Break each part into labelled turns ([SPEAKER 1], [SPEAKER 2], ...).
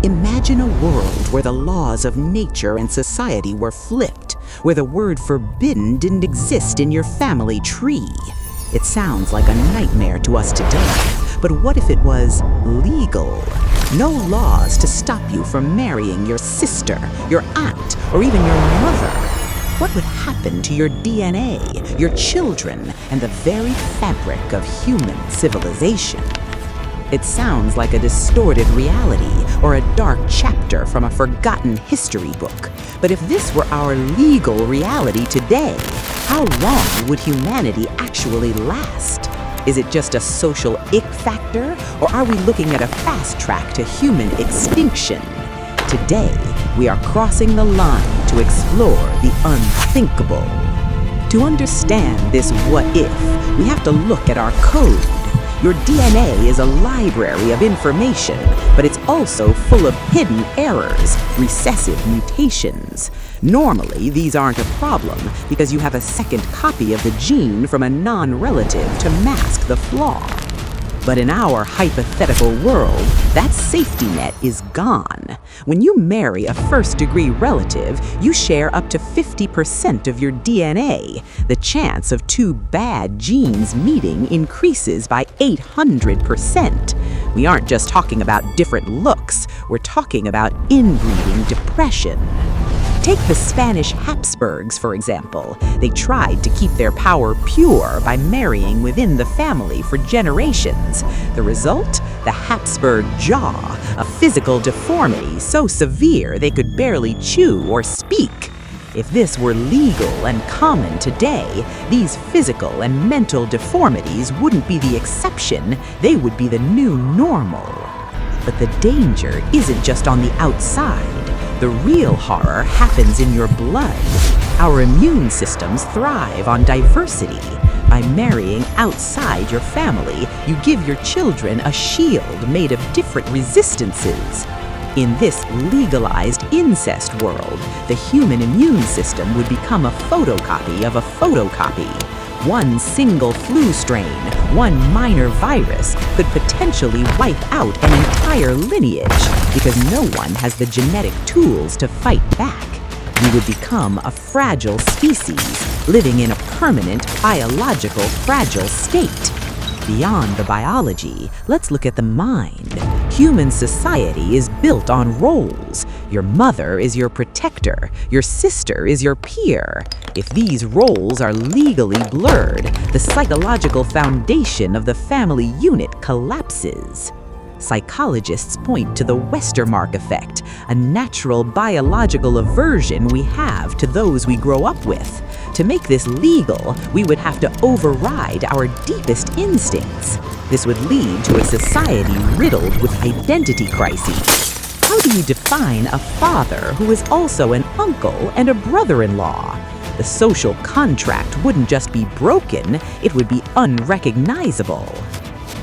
[SPEAKER 1] Imagine a world where the laws of nature and society were flipped, where the word forbidden didn't exist in your family tree. It sounds like a nightmare to us today, but what if it was legal? No laws to stop you from marrying your sister, your aunt, or even your mother. What would happen to your DNA, your children, and the very fabric of human civilization? It sounds like a distorted reality or a dark chapter from a forgotten history book. But if this were our legal reality today, how long would humanity actually last? Is it just a social ick factor, or are we looking at a fast track to human extinction? Today, we are crossing the line to explore the unthinkable. To understand this what if, we have to look at our code. Your DNA is a library of information, but it's also full of hidden errors, recessive mutations. Normally, these aren't a problem because you have a second copy of the gene from a non-relative to mask the flaw. But in our hypothetical world, that safety net is gone. When you marry a first-degree relative, you share up to 50% of your DNA. The chance of two bad genes meeting increases by 800%. We aren't just talking about different looks, we're talking about inbreeding depression. Take the Spanish Habsburgs, for example. They tried to keep their power pure by marrying within the family for generations. The result? The Habsburg Jaw, a physical deformity so severe they could barely chew or speak. If this were legal and common today, these physical and mental deformities wouldn't be the exception, they would be the new normal. But the danger isn't just on the outside. The real horror happens in your blood. Our immune systems thrive on diversity. By marrying outside your family, you give your children a shield made of different resistances. In this legalized incest world, the human immune system would become a photocopy of a photocopy. One single flu strain, one minor virus, could potentially wipe out an entire lineage because no one has the genetic tools to fight back. We would become a fragile species, living in a permanent, biological fragile state. Beyond the biology, let's look at the mind. Human society is built on roles. Your mother is your protector. Your sister is your peer. If these roles are legally blurred, the psychological foundation of the family unit collapses. Psychologists point to the Westermarck Effect, a natural biological aversion we have to those we grow up with. To make this legal, we would have to override our deepest instincts. This would lead to a society riddled with identity crises. How do you define a father who is also an uncle and a brother-in-law? The social contract wouldn't just be broken, it would be unrecognizable.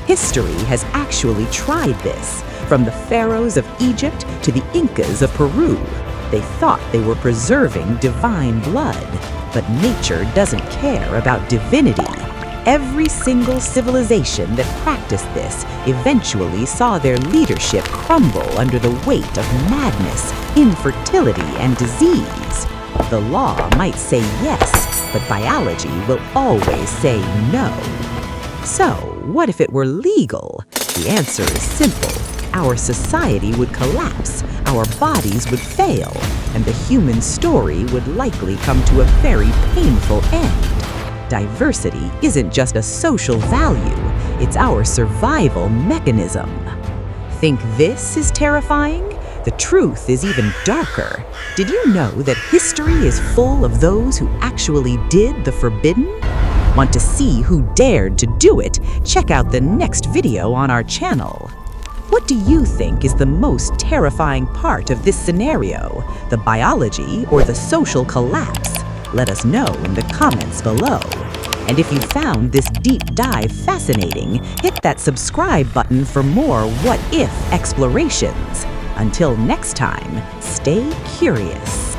[SPEAKER 1] History has actually tried this, from the pharaohs of Egypt to the Incas of Peru. They thought they were preserving divine blood, but nature doesn't care about divinity. Every single civilization that practiced this eventually saw their leadership crumble under the weight of madness, infertility, and disease. The law might say yes, but biology will always say no. So, what if it were legal? The answer is simple. Our society would collapse, our bodies would fail, and the human story would likely come to a very painful end. Diversity isn't just a social value, it's our survival mechanism. Think this is terrifying? The truth is even darker. Did you know that history is full of those who actually did the forbidden? Want to see who dared to do it? Check out the next video on our channel. What do you think is the most terrifying part of this scenario? The biology or the social collapse? Let us know in the comments below. And if you found this deep dive fascinating, hit that subscribe button for more what if explorations. Until next time, stay curious.